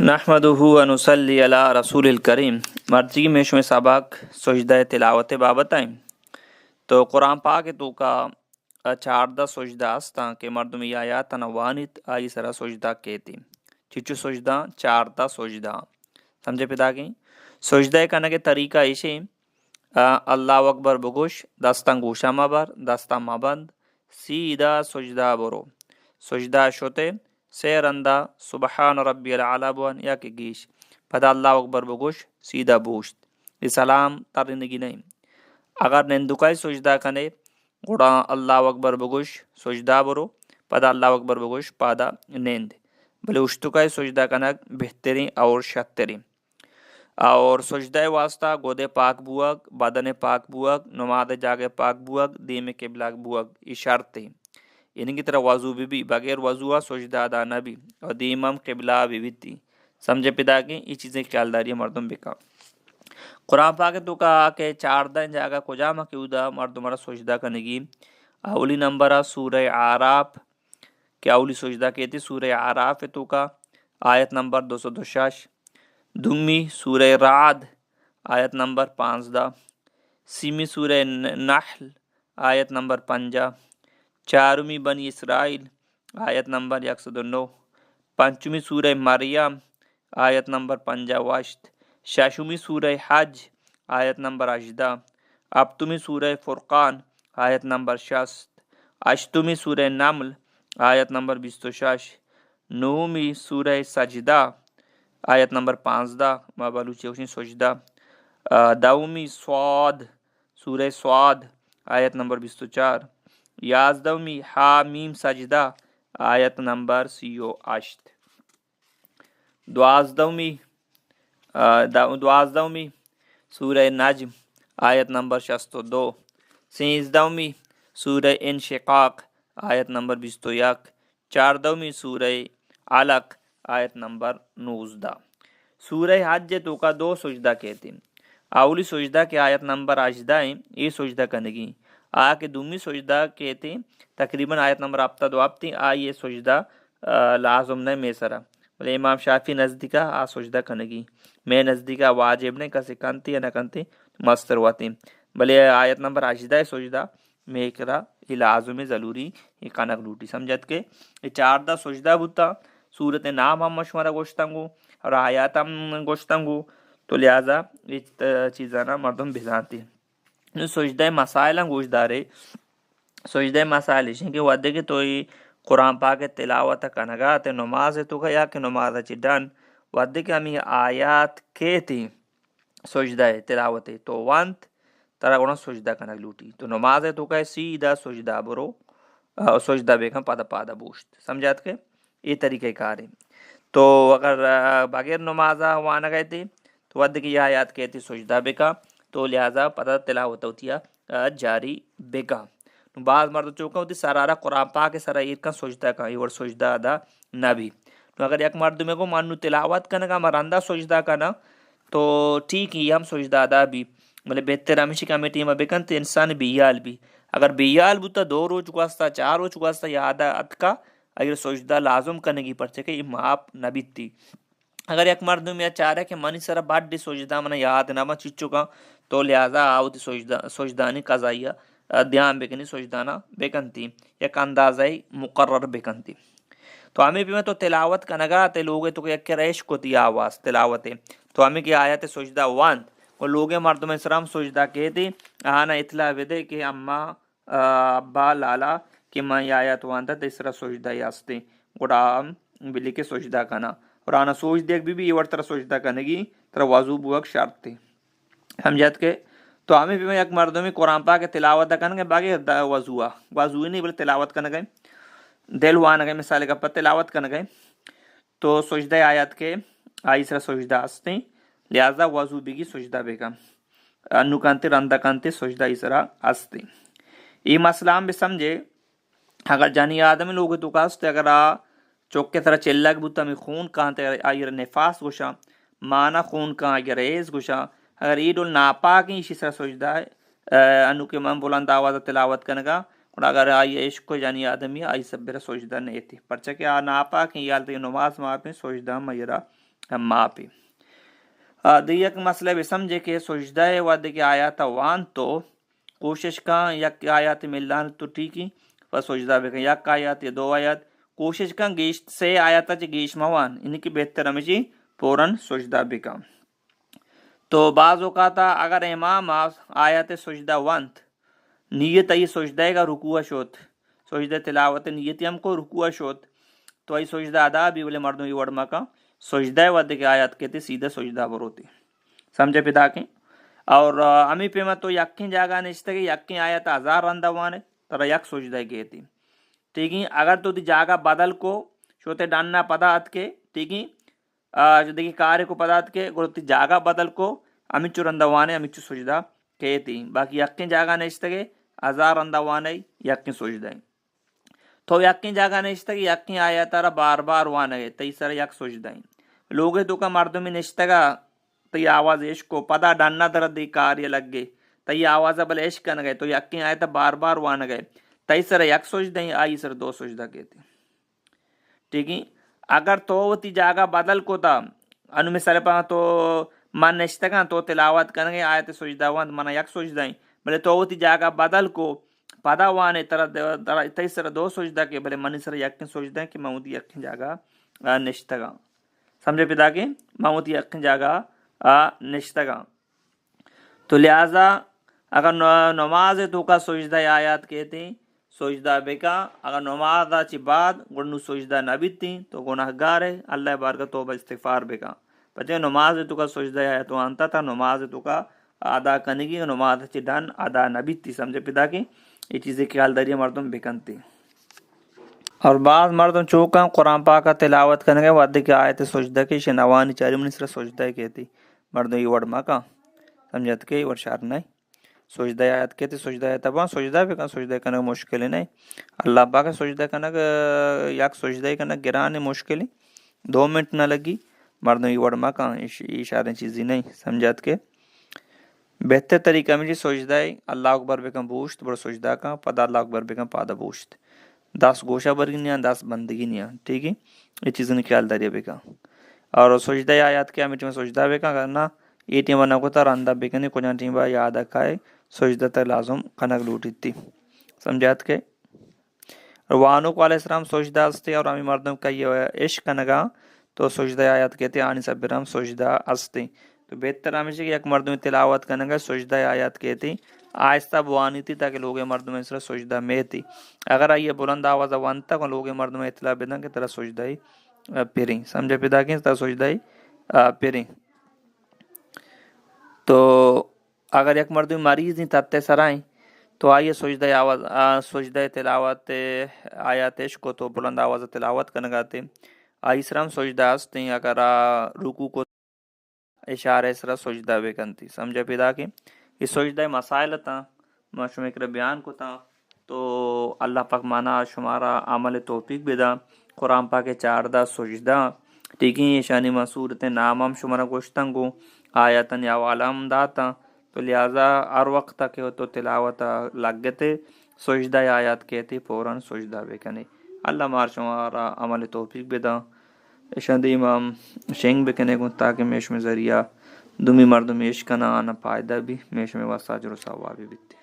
نحمدہ و نصلی علی رسول الکریم. مرضی میں شو سبق سجدہ تلاوت بابت آئیں تو قرآن پاک تو کا چاردہ سجدہ استا کہ مردمی آیات نوانت آئی سرا سجدہ کہتی چچو سجدہ چاردہ سجدہ سمجھے پیدا گئیں. سجدہ کرنے کے طریقہ ایشے اللہ اکبر بگوش دستان گوشا مبر دستان مبند سیدھا سجدہ برو سجدہ شوتے سیرندہ سبحان ربی العلی بوان یا کہ گیش پدا اللہ اکبر بگوش سیدھا بوشت یہ سلام ترنگی نہیں. اگر نندکائی سجدہ کنے گوڑا اللہ اکبر بگوش سجدہ برو پدا اللہ اکبر بگوش پادا نیند بلے اشتکائی سجدہ کنک بہترین اور شترین اور سجدہ واسطہ گودے پاک بوگ بدن پاک بوگ نماز جاگے پاک بوگ دیم قبلہ بوگ یہ شرط ہے. یعنی کی طرح وضو بھی بغیر وضو سجدہ ادا نہ بھی اور دیمم قبلہ بھی تھی سمجھے پیدا کی یہ چیزیں خیال داری مردم بکا. قرآن پاک تو کہا کہ چار دن جاگا کجا مکیودا مردمرا سجدہ کنگی اولی نمبر سورہ اعراف کہ اولی سجدہ کہتی سورہ اعراف تو کا آیت نمبر 226 دومی سورہ رعد آیت نمبر 15 سیمی سورہ نحل آیت نمبر 5 چارمی بنی اسرائیل آیت نمبر 109 پنچمی سورہ مریم آیت نمبر 58 ششمی سورہ حج آیت نمبر 18 ہفتمی سورہ فرقان آیت نمبر 60 اشتمی سورہ نمل آیت نمبر 26 نومی سورہ سجدہ آیت نمبر 15 بلوچی ہوشن سجدہ دومی سعود سورہ سعود آیت نمبر 24 یازدومی حامیم سجدہ آیت نمبر 38 دوازدومی سورہ نجم آیت نمبر 62 سیزدومی سورہ انشقاق آیت نمبر 21 چاردومی سورہ علق آیت نمبر 19. سورہ حج تو کا دو سجدہ کہتے ہیں. اولی سجدہ کے آیت نمبر 18 ہیں یہ سجدہ کنگی کے دومی سجدہ کہتے تقریباً آیت نمبر ہفتہ دو ہفتے یہ سجدہ لازم نہیں میں سرا بلے امام شافی نزدیکا سجدہ کنگی میں نزدیکا واجب نہیں کسی کنتی یا نہ کنتی مستر ہوتی بلے آیت نمبر 18 سجدہ میں کرا یہ لازم ضروری یہ کنک لوٹی سمجھت کے یہ چاردہ سجدہ بوتا صورت نام ہم مشورہ گوشتنگو اور آیات ہم گوشتنگو تو لہذا یہ چیزانا مردم بھیزانتی سجدہ مسائل گوش دارے سجدہ مسائل ہیں کہ ودے کہ تو قرآن پاک تلاوت کنگا تے نماز تو کا یا کہ نماز چڈن ودے کہ ہمیں آیات کہتی سجدہ تلاوت تو وانت ترا گونا سجدہ کنگ لوٹی تو نماز تو کا سیدھا سجدہ برو سجدہ بے کم پادا بوشت سمجھات کے یہ طریقہ کار ہے. تو اگر بغیر نمازہ وانا گئے تھے تو ودے کہ یہ آیات کہتی سجدہ بے کا تو لہذا پتہ تلاوت ہوتی ہے جاری بےگا. بعض مرد چوکا ہوتی سرارا قرآن پاک سرا یہ کا سجدہ کا یہ سجدہ ادا نہ بھی تو اگر ایک مرد میں کو مانو تلاوت کرنے کا مرندہ سجدہ کرنا تو ٹھیک ہی ہم سجدہ ادا بھی مطلب بہتر ہمیشہ کمیٹی میں بکن تو انسان بیال بھی اگر بیال بوتا 2 روز گواستا 4 روز گواستا یا آدھا اتکا اگر سجدہ لازم کرنے کی پرچے کہ یہ ماپ نہ بیتی اگر ایک مرد میں چاہ رہا ہے کہ منی سرا بڑی سجدہ منہ یاد نہ میں چچ چکا تو لہذا آوتی سجدانی قضائیہ دھیان بکنی سجدانہ بکنتی ایک اندازہ مقرر بکنتی. تو ہمیں بھی میں تو تلاوت کا نگاہ تے لوگے تو ایک ریش کو تی آواز تلاوت تو ہمیں کی آیت سجدہ وان وہ لوگے مردم اسلام سجدہ کہتے آنا اطلاع دے کہ اما ابا لالا کہ میں یہ آیت وان تھا تیسرا سجدہ یاستے گوڑا بلی کے سجدہ کنا اور آنا سوچ دیکھ بھی یہ ورطرہ سجدہ کنگی ترہ وضو بوک شرط تھی سمجھت کے. تو ہمیں بھی ایک مردوں میں قرآن پاک تلاوت کرنے کے باقی وضو نہیں بلے تلاوت کرنے گئے دل ہوا نہ گئے مثال کا پر تلاوت کرنے گئے تو سجدہ آیات کے آئی سر سجدہ ہستے لہذا وضو بھی سجدہ بے کا انو کانتے رندہ کانتے سجدہ اس طرح ہستے. یہ مسئلہ ہم بھی سمجھے اگر جانی آدمی لوگ تو کاستے اگر چوکے طرح چلک بوتا میں خون کانتے آئیر نفاس گوشا مانا خون کان آئیر ریز گوشا اگر عید الناپاکی اسی طرح سجدہ ہے انو کے من بلند آواز تلاوت کنگا اور اگر آئی عشق کو جانی آدمی آئی سب برا سجدہ نہیں تھی پرچہ کہ ناپاکی یالتا یہ نماز ماں پہ سجدہ میرا معافی دیک مسئلہ بھی سمجھے کہ سجدہ ود کے آیات وان تو کوشش کاں یک آیات ملان تو ٹھیک ہی پس سجدہ بکن یک آیات یا دو آیات کوشش کاں گیش سے آیاتا چی گیش موان ان کی بہتر ہمیں پورن سجدہ بکن. تو بعض اوقات اگر امام آیات سجدہ وانت نیت ای سجدہ کا رکوع شوت سجدہ تلاوت نیتی ہم کو رکوع شوت تو ای سجدہ ادا بھی بولے مردوں یہ وڑما کا سجدہ ود کے آیات کہتے سیدھا سجدہ بروتی سمجھے پتا کے. اور امی پیما تو یقین جاگا نشتے کہ یقین آیات ہزار رندوانے ترا یک سجدہ کہتی ٹھیک ہے. اگر تو دی جاگا بدل کو شوتے ڈاننا پدات کے ٹھیک ہے دیکھی کارے کو پدات کے گروتی جاگا بدل کو امیچو رندوانے امیچو سجدہ کہتی باقی یقین جاگا نشتے کہ ہزار رندوانے یقین سجدہ تو یقین جاگا نشتے کہ یقین آیا تارا بار بار وانے تی سر یک سجدہ لوگے تو کا مردمی نشتے گا تی آواز عشق کو پدا ڈاننا درد دی کاری لگ گئے تی آواز بل عشق کن گئے تو یقین آیا تا بار بار وانے گئے تی سر یک سجدہ آئی سر دو سجدہ کہتے ٹھیک ہے. اگر تو تی جاگا بدل کو تا انو مثال پا تو من نشتے گا تو تلاوت کن گئے آیت سجدہ وان من یک سجدہ بلے تو تی جاگا بدل کو پدا وانے ترہ تی سر دو سجدہ کے بلے منی سر یقین سجدہ کہ میں تی یقین جاگا نشتے گا سمجھے پتا کہ میں تی یقین جاگا نشتے گا. تو لہذا اگر نماز تو کا سجدہ آیات کہتے سجدہ بکا اگر نماز چی بعد گرنو سجدہ نبیتی تو گناہ گار ہے اللہ بارکہ توبہ استغفار بکا پچھے نماز تو کا سجدہ آیات وانتا تھا نماز تو کا ادا کرنے کی نماز چی ڈان ادا نبیتی سمجھے پتا کہ یہ چیزیں خیال داری مردم بکنتی. اور بعض مردم چوکاں قرآن پاک کا تلاوت کرنے گئے ودے کی آیت سجدہ کی شنوانی چاری منی سر سجدہ کہتی مردم یہ وڑما کا سمجھت کے ورشار نہیں سجدہ آیت کہتے سجدہ آیت ابا سجدہ بھی کن سجدہ کرنا مشکل نہیں اللہ پاک سجدہ کرنا یک سجدہ کرنا گران مشکل 2 منٹ نہ لگی مردم یہ وڑما کا اشارے چیزی نہیں سمجھت کے بہتر طریقہ میں جی سجدہ اللہ اکبر بکن بوشت بڑا سجدہ کا پدا اللہ اکبر بکن پادا بوشت 10 گوشہ برگی نیا 10 بندگی نیا ٹھیک ہے یہ چیزیں خیال داری بکا. اور سجدہ آیات کیا میٹی میں سجدہ بکا کرنا یہ ٹیم ورنہ کو تا رندہ بکنے کو جان ٹیم با یاد اکھائے سجدہ تا لازم کنک لوٹی تھی سمجھات کے. وانو کو علیہ السلام سجدہ استے اور امی مردم کا یہ عشق کنگا تو سجدہ آیات کہتے آنی سب برام سجدہ استے تو بہتر ہمیشہ کہ یک مردم تلاوت کنگا سجدہ آیات کہتے آہستہ بوانی تھی تاکہ لوگ مردم اس طرح سجدہ میں تھی. اگر آئیے بلند آواز وانتا کو لوگ مردم اطلاع بدن کہ طرح سجدہ پیریں سمجھے پیدا کہ طرح سجدہ پیریں. تو اگر یک مردم مریض نہیں تھتے سرائیں تو آئیے سجدہ آواز سجدہ تلاوت آیات عشق کو تو بلند آواز تلاوت کرنے گاتے آئی سرام سجدہ ہستے ہیں اگر رکوع کو اشارہ اسرا سجدہ بکنتی سمجھے پیدا کہ یہ سجدہ مسائل تھا میں شما اکرہ بیان کو تھا تو اللہ پاک مانا شمارا عمل توفیق بدا قرآن پاک 14 سجدہ ٹھیک ہے شانی مسورت نامم شمارا گوشتنگو آیتن یا والم داتا تو لہذا ہر وقت تک تو تلاوت لگ گئے سجدہ آیات کہتی فوراً سجدہ بکنے اللہ مار شمارا عمل توفیق بدا شاند امام شنگ بکنے کو تاکہ میش میں ذریعہ دومی مردم عشق نہ آنا فائدہ بھی میش میں واسطہ اجر و ثواب بھی بیتے.